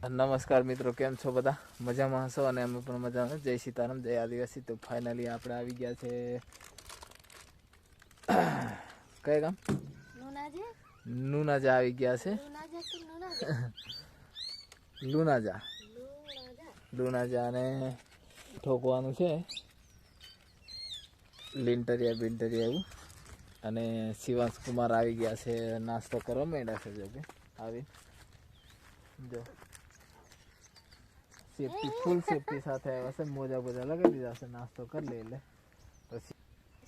નમસ્કાર મિત્રો, કેમ છો બધા? મજામાં હશો અને અમે પણ મજામાં. જય સીતારામ, જય આદિવાસી. તો ફાઇનલી આપણે આવી ગયા છે કઈ ગામ? લુણાજા આવી ગયા છે. લુણાજા ને ઠોકવાનું છે લિંટરિયા બિન્ટરિયા એવું. અને શિવાંશ કુમાર આવી ગયા છે, નાસ્તો કરવા માંડ્યા છે. જો કે આવી જો સેફટી, ફૂલ સેફટી સાથે આવ્યા છે. મોજા બોજા લગાવી દીધા છે. નાસ્તો કરી લે એટલે પછી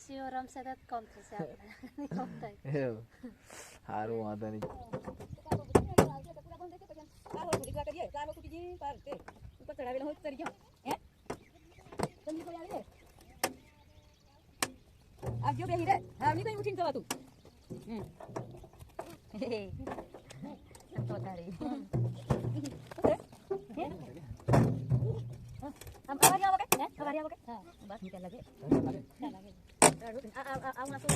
શિવરામ સાથે કોમ થશે આપણે. એવું સારું, વાંધો નહીં. આવજો બેહી રે. હા ની કઈ ઉઠીને જવા તું. તો તારી. આમ ખવારિયા વગે ને? ખવારિયા વગે. હા, બસ નીકળ લાગે. લાગે. આ ના તો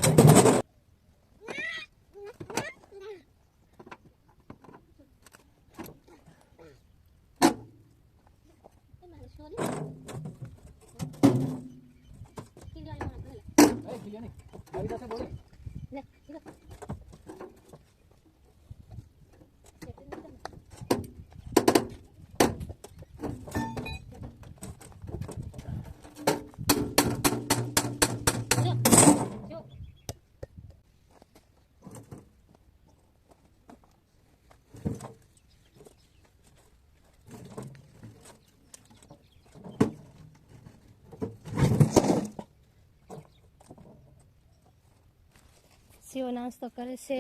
શિવ નાસ્તો કરે છે.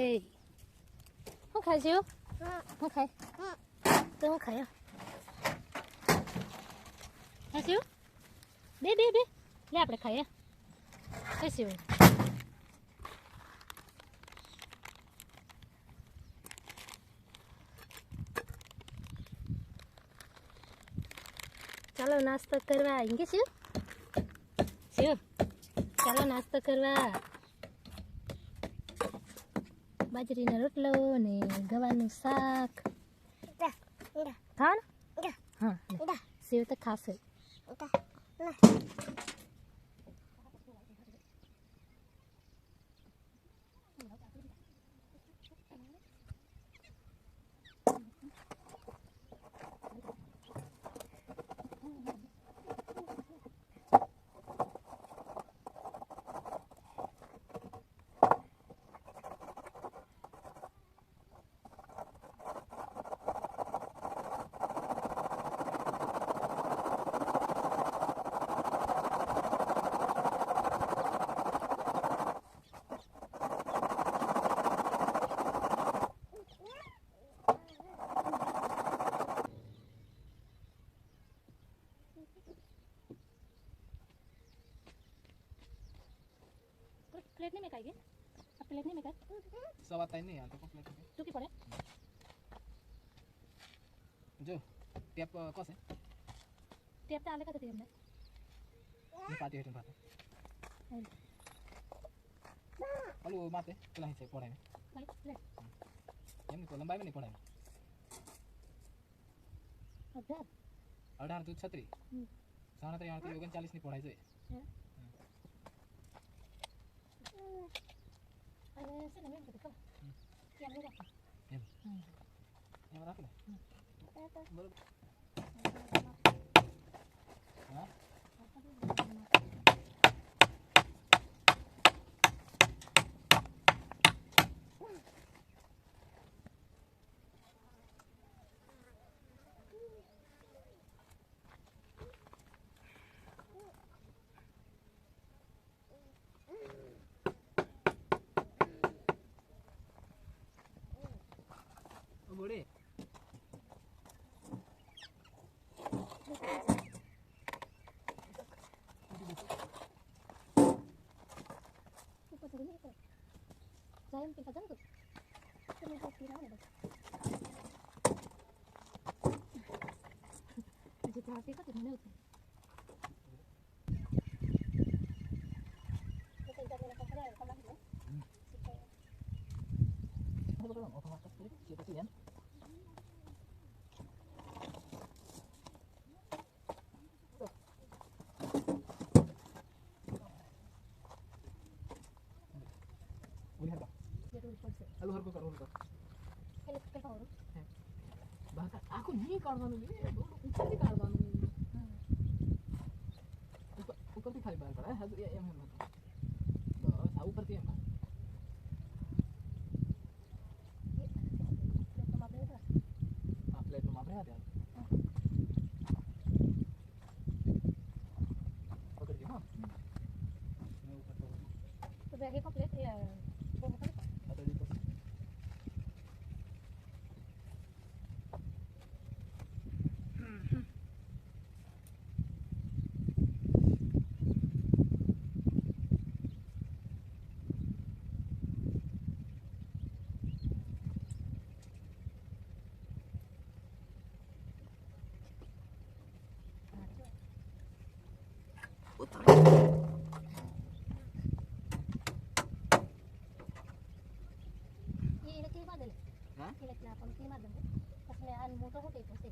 શું ખાય શિવ? શું ખાય? તો શું ખાય? હા શિવ, બે બે બે લે આપણે ખાઈએ. હે શિવ, ચાલો નાસ્તો કરવા. અહીં કે શિવ, શિવ ચાલો નાસ્તો કરવા. બાજરીનો રોટલો ને ગવાનું શાક. ખાવાનું? હા, સેવ તો ખાશે. प्लेट नहीं में खाएगी? अब प्लेट नहीं में कर। सब आता ही नहीं यार, तो को प्लेट में तू की पड़े? जो टेप कौन से टेप तो आले का तो हमने नहीं पाती है तुम पाते हेलो माते चला ही से पढ़ाई में भाई प्लेट एम को लंबाई में नहीं पढ़ाई अदर 18 दूध छतरी 39 ની પઢાઈ જોઈએ. અને છે ને મેં કીધું કેમ નહીં રાખો એમ રાખો ને બરોબર. હા બોલે Sayang tinggal jam tuh. Cuma kau kira ada. Jadi hati kau di mana itu? પેલું પેલું પાવરું. આખું નહીં કાઢવાનું લે, ઉપરથી કાઢવાનું. ઉપરથી ખાલી બહાર કાઢે. હા, એમ એમ હતું. બસ આ ઉપરથી એમ. આ પ્લેટનું માપ રહ્યા ત્યાં. પકડજો હા. મેં ઉપર તો તો બેગે કમ્પ્લીટ બહુ મોટું. પકડી તો. ये इलेक्ट्रिक बादल हाँ? इलेक्ट्रिक अपन की बादल उसमें अन मोटर होते हैं से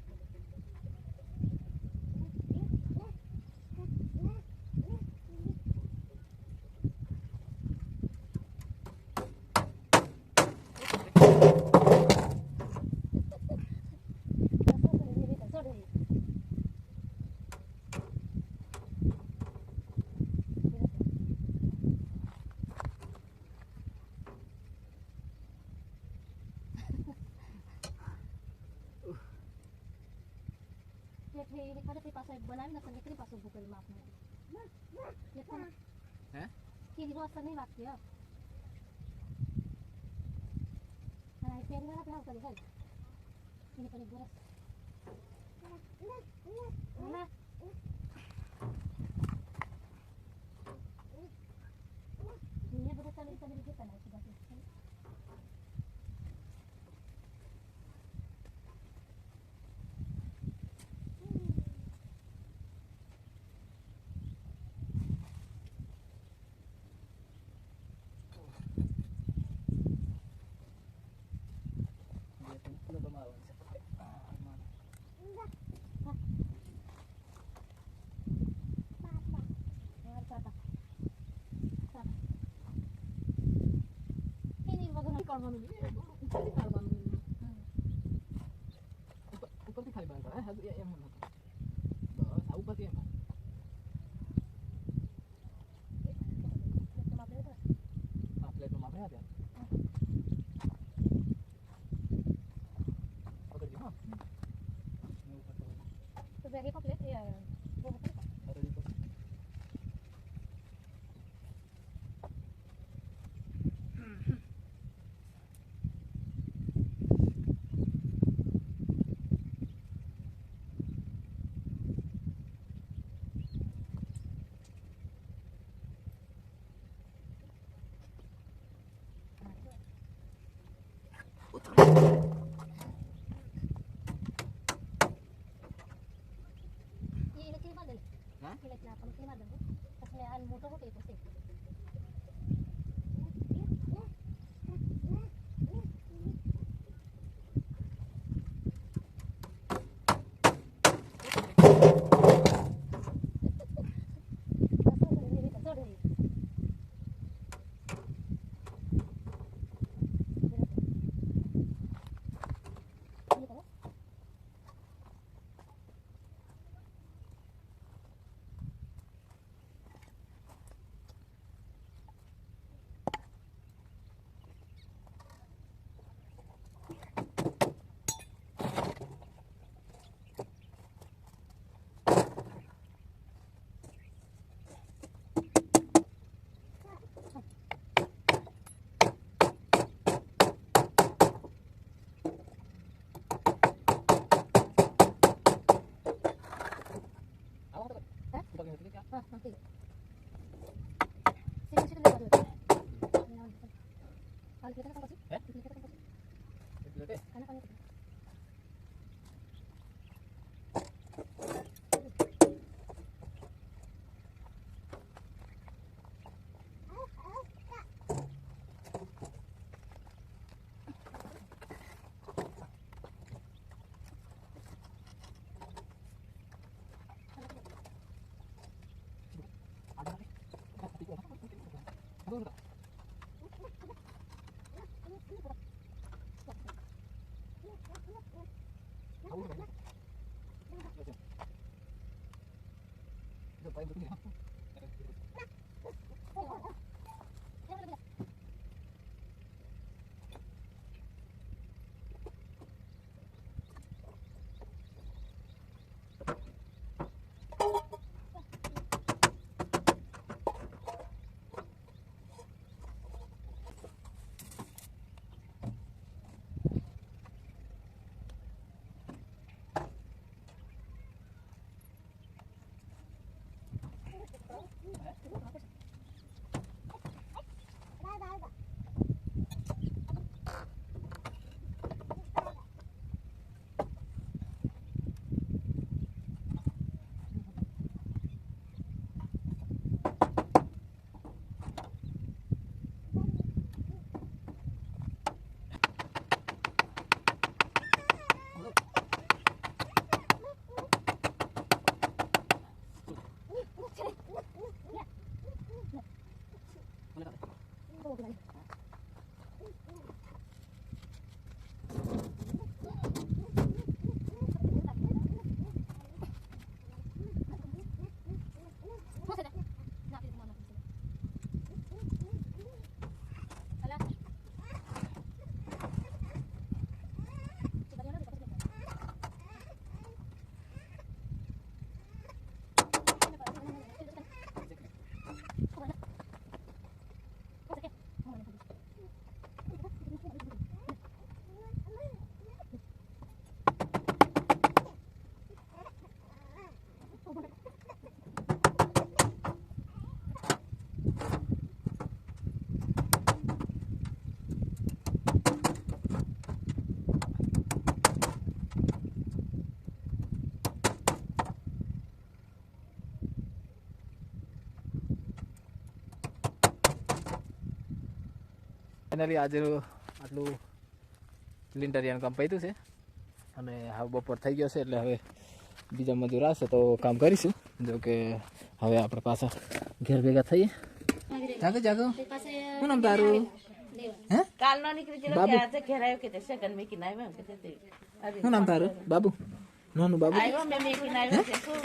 ये खाते थे पास बनावी ना संगे तेरे पास भूकल माप में ये तो हैं? कि रोज से नहीं बात किया हां पेन वाला पे कर दे ये पर बुरा ना ये बुरा चल चल के तना की बात કાઢવાનું લે, ઉપરથી કાઢવાનું. ઉપરથી ખાલી બહાર કાઢે. હા, એમ એમ હતું. બસ આ ઉપરથી એમ. આ પ્લેટનું માપ રહ્યા ત્યાં. પકડજો હા. મેં ઉપર તો तो बैगे कम्प्लीट वो होता है પકડી તો. ये इलेक्ट्रिक बादल हाँ? इलेक्ट्रिक अपन की बादल उसमें अन मोटर होते हैं से हाँ हाँ ठीक सेकंड सेकंड लगा दो और कितना कम बची हैं? कितना कम बची એક પ્લેટે. खाना खाने ફાઇનલી આજે આટલું લિંટરિયાનું કામ પત્યું છે અને હવે બપોર થઈ ગયો છે એટલે હવે બીજા મજૂર આવશે તો કામ કરીશું. જો કે હવે આપણે પાછા ઘેર ભેગા થઈએ. જાગો જાગો. શું નામ તારું? હે કાલ નો નીકળી ગયો કે આજે ઘેરાયો કે તે સેકન્ડ મેકી ના આવ્યો કે તે શું નામ તારું? બાબુ. નાનું બાબુ. આવ્યો મે મેકી ના આવ્યો કે શું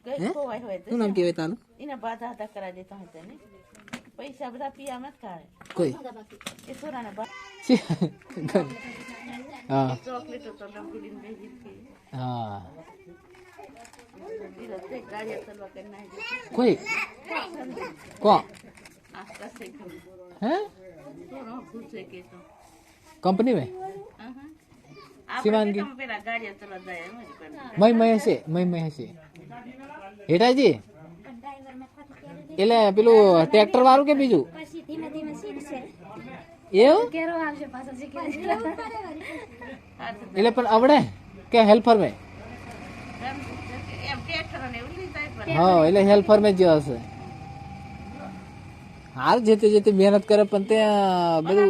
કઈ કોઈ હોય શું નામ કહેવાય તારું? એને બાધા હતા કરા દેતા હોય તેને પૈસા બધા પિયા મત કાઢે કોઈ એ સોરાને બા હા ચોકલેટ તો રંગીન બેજી થી હા દીલો તે ગાડી ચલવા કે ના કોઈ કોણ આસ્તા से हैं सोनो पूछे के तो कंपनी में शिवांगी हम पेला गाड़ी चला जाए मैं से હેટાજી એટલે પેલું ટ્રેક્ટર વાળું કે બીજું એવું એટલે પણ આવડે કે હેલ્પર મેં હા એટલે હેલ્પર મેં જ હશે. હાલ જેતે જેતે મહેનત કરે પણ ત્યાં બધું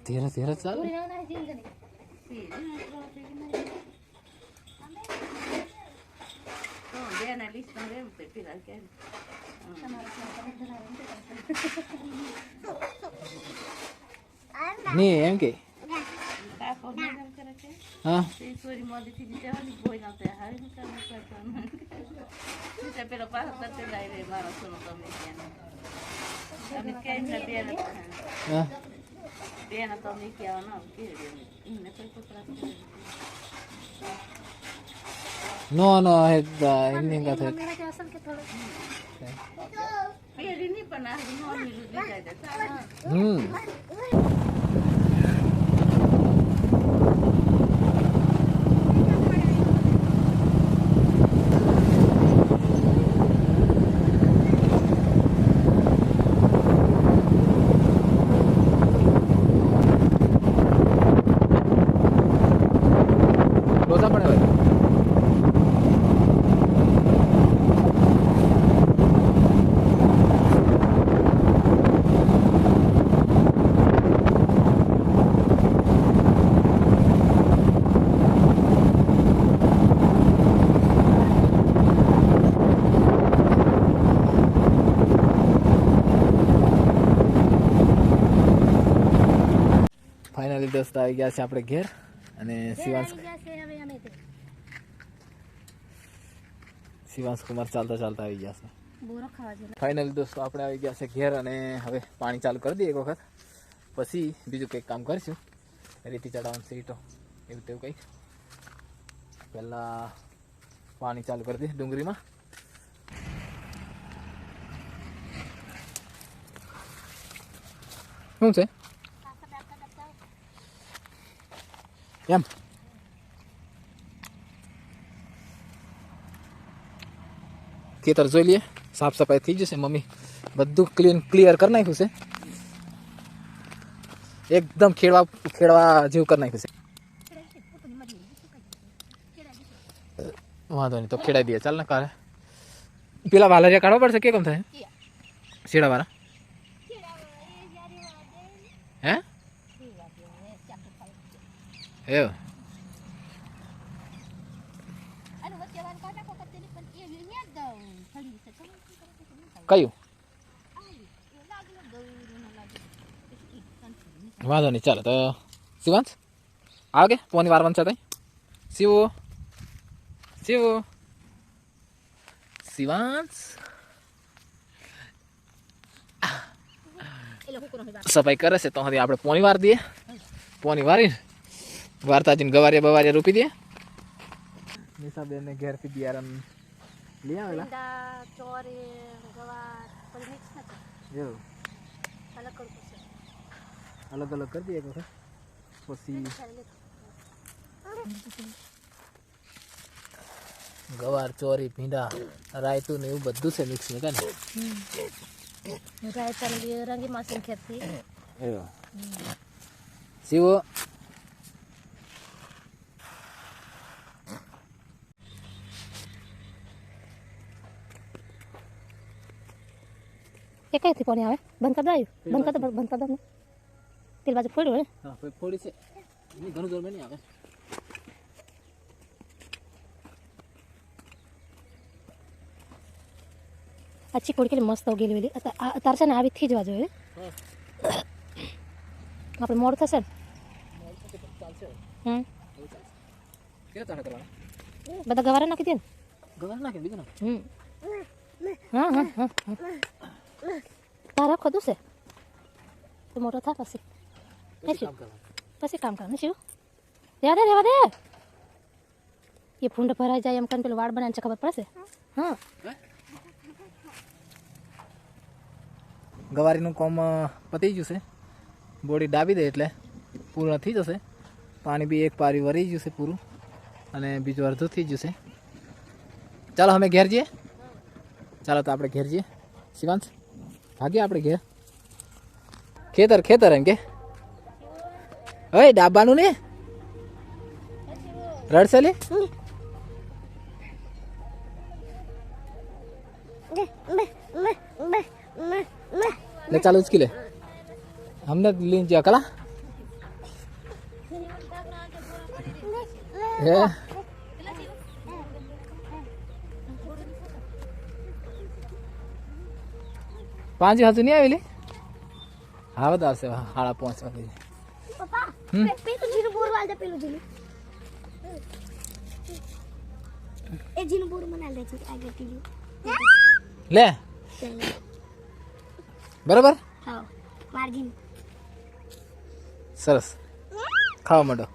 ધીરે ધીરે ચાલે. નહીં એમ કે હા pero pasa tanto el aire malo solo también también que hay una હા bien a todo mi que no que me estoy por atrás no ini enggak tahu. pero ini pernah no mi luz de દોસ્તો આવી ગયા છે આપણે ઘેર અને શિવાંશ કુમાર ચાલતા ચાલતા આવી ગયા છે. બોરો ખાવા છે. ફાઇનલી દોસ્તો આપણે આવી ગયા છે ઘેર અને હવે પાણી ચાલુ કરી દઈએ એક વખત, પછી બીજું કંઈક કામ કરીશું. રેતી ચડાવવાનું સીટો એવું તેવું કંઈક. પહેલાં પાણી ચાલુ કરી દઈએ ડુંગળીમાં. શું છે એમ? ખેતર જોઈ લઈએ, સાફ સફાઈ થઈ જશે. મમ્મી બધું ક્લિયર કરી નાખ્યું છે, એકદમ ખેડવા જેવું કરી નાખ્યું છે. વાંધો નહીં, તો ખેડાઈ દઈએ. ચાલ ને કાલે પેલા વાલરિયા કાઢવા પડશે કે કેમ થાય શેડા વાળા? હે એવું? કયું? વાંધો નહીં, ચાલો. તો શિવાંશ આવો કે પોની વારવાનું છે તઈ? શિવાંશ સફાઈ કરે છે તો હવે આપણે પોની વાર દઈએ. પોની વારી વારતાજીને ગવારિયા બવારિયા રૂપી દઈએ. નિશાબેન ઘેરથી બિયારણ લઈ આવેલા. એવું અલગ અલગ કરી દઈએ વખત, પછી ગવાર, ચોરી, ભીંડા, રાયતું ને એવું બધું છે મિક્સ ને કાને. રંગી માસી ખેતી એવું શિવો એ કઈથી પાણી આવે? બંધ કરી દો, બંધ કરી દો. પેલી બાજુ ફોડ્યું ને? હા ફોડી છે, એની ઘણું જોર નહીં આવે. આ ચીકોડી કેટલી મસ્ત ઉગેલી વેલી. તાર છે ને આવી થઈ જવા જોઈએ. આપણે મોડ થશે ને? બધા ગવારા નાખી દે ને? ગવાર નાખે બીજું ના. હા હા હા તારા ખોદું છે તો મોટો થા પછી કામ કરવાનું. શું રેવા દે એ ફૂંડ ભરાઈ જાય એમ કરીને પેલું વાળ બનાવીને ખબર પડશે. હા ગવારીનું કોમ પતી ગયું છે, બોડી ડાબી દે એટલે પૂર્ણ થઈ જશે. પાણી બી એક પારી વરી ગયું છે પૂરું, અને બીજું અડધું થઈ ગયું છે. ચાલો અમે ઘેર જઈએ. ચાલો તો આપણે ઘેર જઈએ. શિવાંશ ભાગીએ આપણે ઘેર. ખેતર એમ કે હવે ડાબાનું ને રડશે લે. ले चालू उसकी ले हमने लीन जा कला है 5 हजू नहीं आवेली. हाँ बता से 5:30 वाली. पापा पेलू जीरो बोर वाला दे. पेलू जीरो ए जीरो बोर मना ले छी आगे टीवी ले बराबर. हां मार्जिन सरस ખાવા માંડો.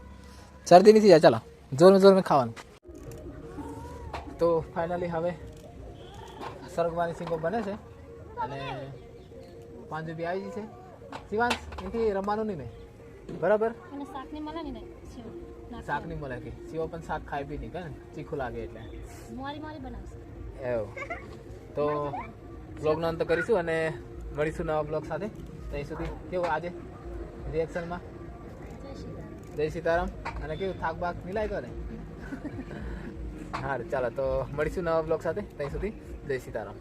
શરદી નથી જાય. ચાલો જોર में ખાવાનું. તો ફાઇનલી હવે સરગવાની સિંગો બને છે અને પાંજુ બી આવી છે. શિવાંશ એથી રમવાનું નહીં ને બરાબર. અને શાક ની મળે ને શાક નહીં મળે કે શિવો પણ શાક ખાય બી નહીં કે ચીખું લાગે એટલે મોરી બનાવશે એવું. તો બ્લોગનો અંત કરીશું અને મળીશું નવા બ્લોગ સાથે. ત્યાં સુધી કેવું આજે રિએક્શનમાં? જય સીતારામ. અને કેવું થાક બાક નહીં લાગ્યો ને? હા ચાલો તો મળીશું નવા બ્લોગ સાથે. ત્યાં સુધી જય સીતારામ.